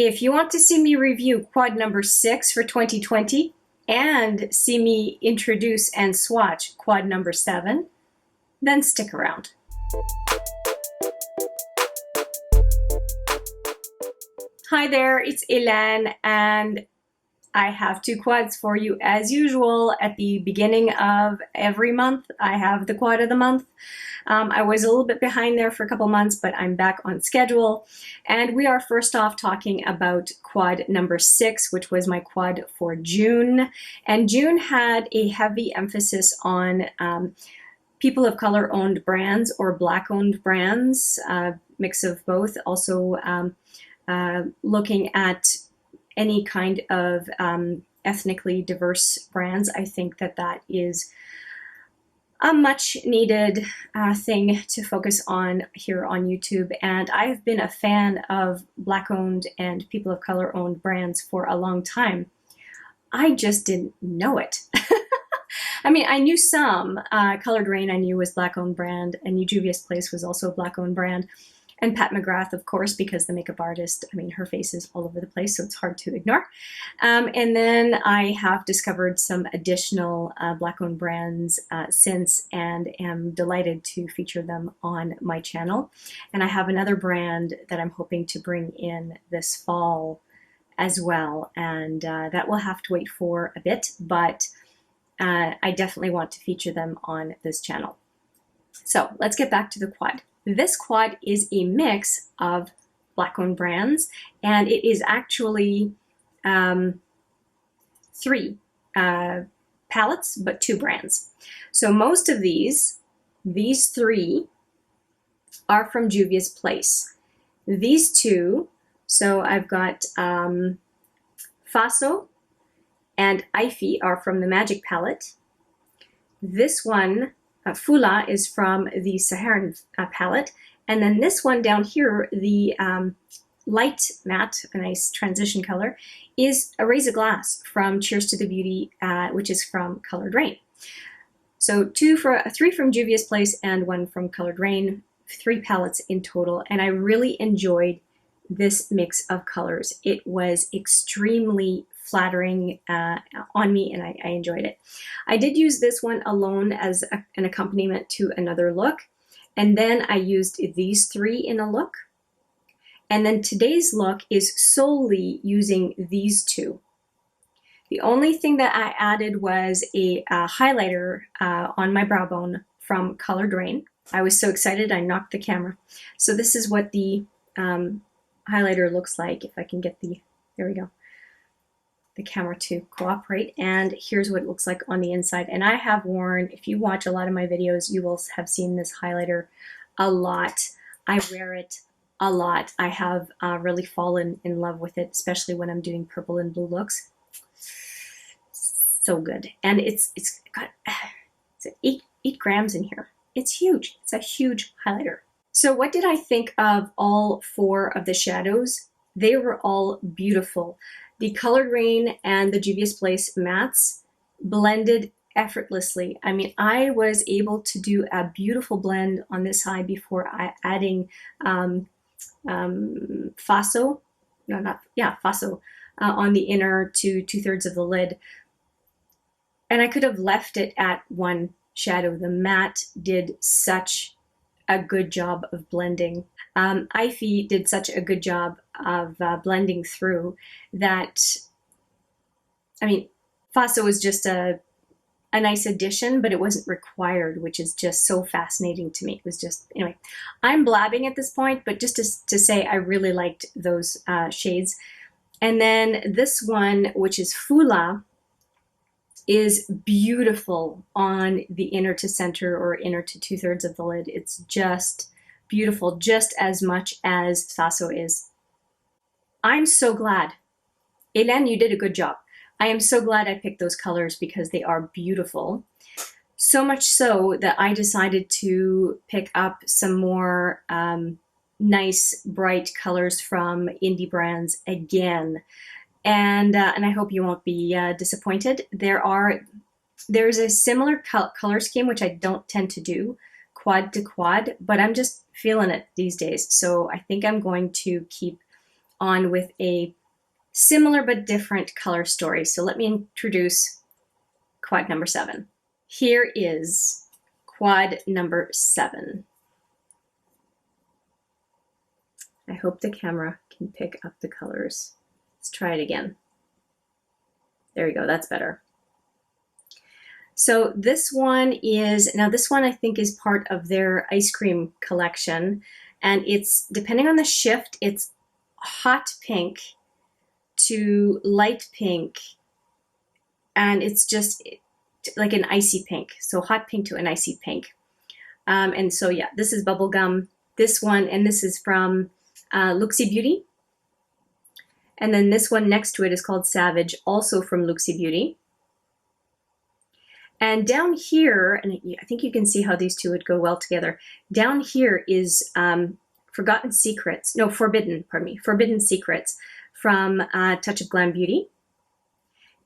If you want to see me review quad number 6 for 2020 and see me introduce and swatch quad number 7, then stick around. Hi there, it's Hélène, and I have 2 quads for you as usual. At the beginning of every month, I have the quad of the month. I was a little bit behind there for a couple months, but I'm back on schedule. And we are first off talking about quad number 6, which was my quad for June. And June had a heavy emphasis on people of color owned brands or Black owned brands, mix of both. Also looking at any kind of ethnically diverse brands. I think that that is a much needed thing to focus on here on YouTube. And I've been a fan of Black owned and people of color owned brands for a long time. I just didn't know it. I mean, I knew some. Colored Raine I knew was Black owned brand, and Juvia's Place was also a Black owned brand. And Pat McGrath, of course, because the makeup artist, I mean, her face is all over the place, so it's hard to ignore. And then I have discovered some additional Black-owned brands since, and am delighted to feature them on my channel. And I have another brand that I'm hoping to bring in this fall as well. And that will have to wait for a bit, but I definitely want to feature them on this channel. So let's get back to the quad. This quad is a mix of Black-owned brands, and it is actually 3 palettes, but 2 brands. So most of these 3 are from Juvia's Place. These 2, so I've got Faso and Ivy are from the Magic palette. This one, Fula, is from the Saharan palette, and then this one down here, the light matte, a nice transition color, is a Raise a Glass from Cheers to the Beauty, which is from Colored Raine. So 3 from Juvia's Place and 1 from Colored Raine, 3 palettes in total, and I really enjoyed this mix of colors. It was extremely flattering on me, and I enjoyed it. I did use this one alone as an accompaniment to another look, and then I used these 3 in a look, and then today's look is solely using these 2. The only thing that I added was a highlighter on my brow bone from Colored Raine. I was so excited I knocked the camera. So this is what the highlighter looks like, if I can get the, there we go, the camera to cooperate. And here's what it looks like on the inside. And I have worn, if you watch a lot of my videos, you will have seen this highlighter a lot. I wear it a lot. I have really fallen in love with it, especially when I'm doing purple and blue looks. So good. And it's got 8 grams in here. It's huge. It's a huge highlighter. So what did I think of all 4 of the shadows? They were all beautiful. The Colored Raine and the Juvia's Place mattes blended effortlessly. I mean, I was able to do a beautiful blend on this side before adding Faso, Faso on the inner to 2/3 of the lid. And I could have left it at 1 shadow. The matte did such a good job of blending. Ivy did such a good job of blending through that, I mean, Faso was just a nice addition, but it wasn't required, which is just so fascinating to me. It was just, anyway, I'm blabbing at this point, but just to say I really liked those shades. And then this one, which is Fula, is beautiful on the inner to center or inner to 2/3 of the lid. It's just beautiful, just as much as Faso is. I'm so glad. Hélène, you did a good job. I am so glad I picked those colors because they are beautiful. So much so that I decided to pick up some more nice, bright colors from indie brands again. And I hope you won't be disappointed. There's a similar color scheme, which I don't tend to do, quad to quad, but I'm just feeling it these days. So I think I'm going to keep on with a similar but different color story. So let me introduce quad number 7. Here is quad number 7. I hope the camera can pick up the colors. Let's try it again. There we go, that's better. So this one is, now this one I think is part of their ice cream collection, and it's, depending on the shift, it's hot pink to light pink, and it's just like an icy pink. So hot pink to an icy pink. And so yeah, this is Bubblegum, this one, and this is from Luxie Beauty. And then this one next to it is called Savage, also from Luxie Beauty. And down here, and I think you can see how these two would go well together. Down here is Forbidden Secrets from Touch of Glam Beauty.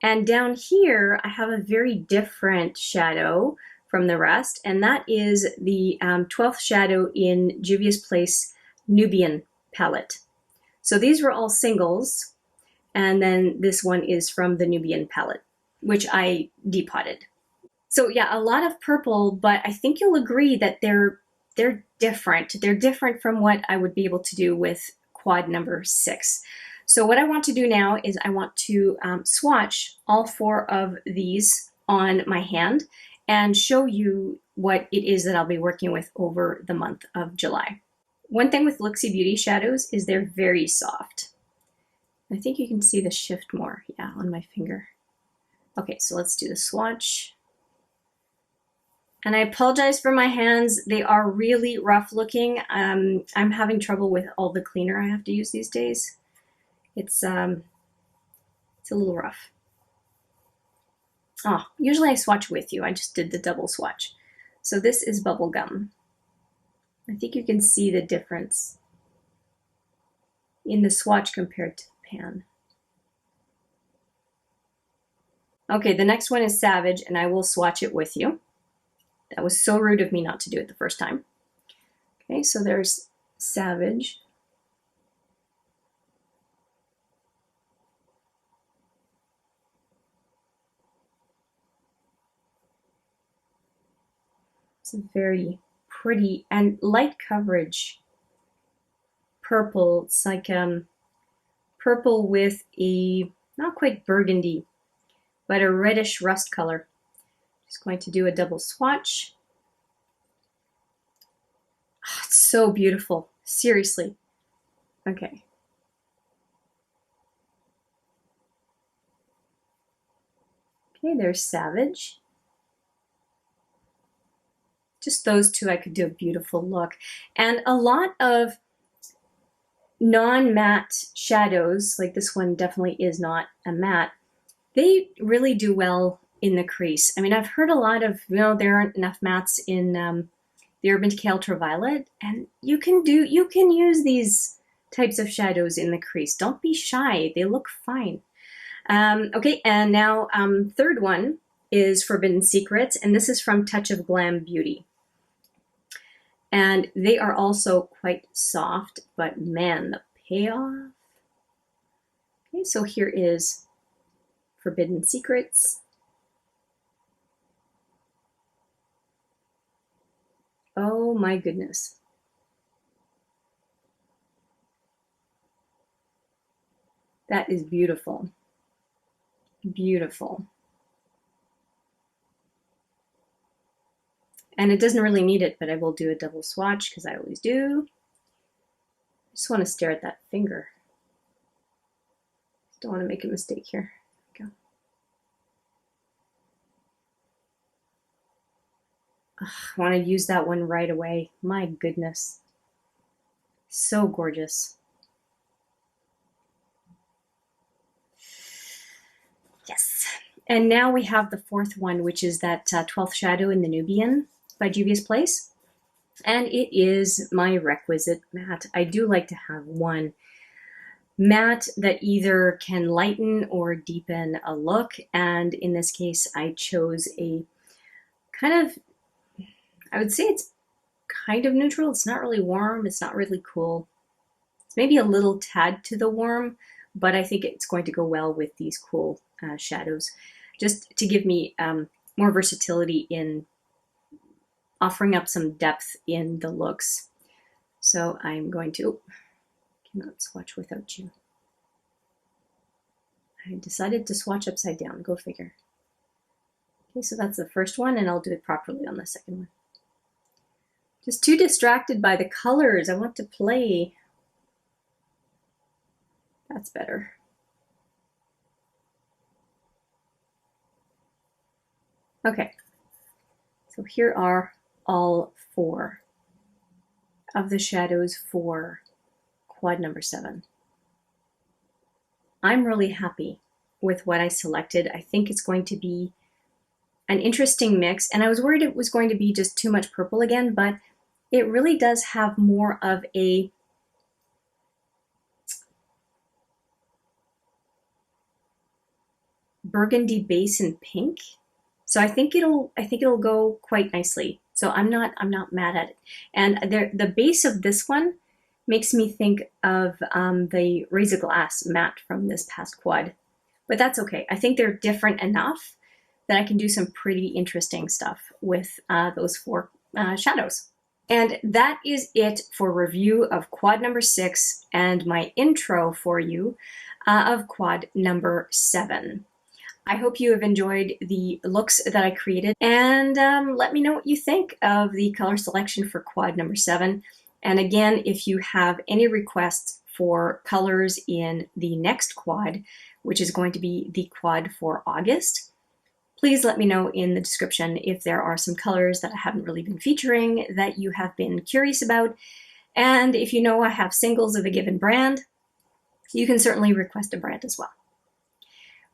And down here, I have a very different shadow from the rest, and that is the 12th shadow in Juvia's Place Nubian palette. So these were all singles, and then this one is from the Nubian palette, which I depotted. So yeah, a lot of purple, but I think you'll agree that they're different. They're different from what I would be able to do with quad number 6. So what I want to do now is I want to swatch all 4 of these on my hand and show you what it is that I'll be working with over the month of July. One thing with Luxie Beauty shadows is they're very soft. I think you can see the shift more, yeah, on my finger. Okay, so let's do the swatch. And I apologize for my hands. They are really rough looking. I'm having trouble with all the cleaner I have to use these days. It's a little rough. Oh, usually I swatch with you. I just did the double swatch. So this is Bubblegum. I think you can see the difference in the swatch compared to the pan. Okay, the next one is Savage, and I will swatch it with you. That was so rude of me not to do it the first time. Okay, so there's Savage. It's a very pretty and light coverage purple. It's like purple with a, not quite burgundy, but a reddish rust color. Just going to do a double swatch. Oh, it's so beautiful, seriously. Okay. Okay, there's Savage. Just those two, I could do a beautiful look. And a lot of non-matte shadows, like this one definitely is not a matte, they really do well in the crease. I mean, I've heard a lot of, there aren't enough mattes in the Urban Decay Ultraviolet, and you can use these types of shadows in the crease. Don't be shy, they look fine. Okay, and now third one is Forbidden Secrets, and this is from Touch of Glam Beauty. And they are also quite soft, but man, the payoff. Okay, so here is Forbidden Secrets. Oh my goodness. That is beautiful. Beautiful. And it doesn't really need it, but I will do a double swatch because I always do. I just want to stare at that finger. Don't want to make a mistake here. Go. Ugh, I want to use that one right away. My goodness. So gorgeous. Yes. And now we have the fourth one, which is that 12th shadow in the Nubian by Juvia's Place. And it is my requisite matte. I do like to have one matte that either can lighten or deepen a look. And in this case, I chose a kind of, I would say it's kind of neutral. It's not really warm. It's not really cool. It's maybe a little tad to the warm, but I think it's going to go well with these cool shadows, just to give me more versatility in offering up some depth in the looks. So I'm going to, cannot swatch without you. I decided to swatch upside down, go figure. Okay, so that's the first one, and I'll do it properly on the second one. Just too distracted by the colors. I want to play. That's better. Okay, so here are all 4 of the shadows for quad number 7. I'm really happy with what I selected. I think it's going to be an interesting mix, and I was worried it was going to be just too much purple again, but it really does have more of a burgundy base and pink. So I think it'll go quite nicely. So I'm not mad at it. And the base of this one makes me think of the Razor Glass matte from this past quad, but that's okay. I think they're different enough that I can do some pretty interesting stuff with those 4 shadows. And that is it for review of quad number 6 and my intro for you of quad number 7. I hope you have enjoyed the looks that I created, and let me know what you think of the color selection for quad number 7. And again, if you have any requests for colors in the next quad, which is going to be the quad for August, please let me know in the description if there are some colors that I haven't really been featuring that you have been curious about. And if you know I have singles of a given brand, you can certainly request a brand as well.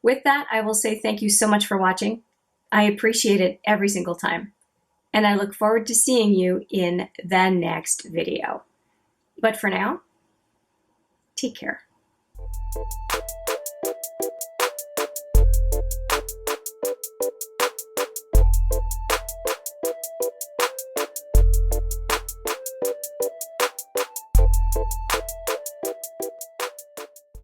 With that, I will say thank you so much for watching. I appreciate it every single time, and I look forward to seeing you in the next video. But for now, take care.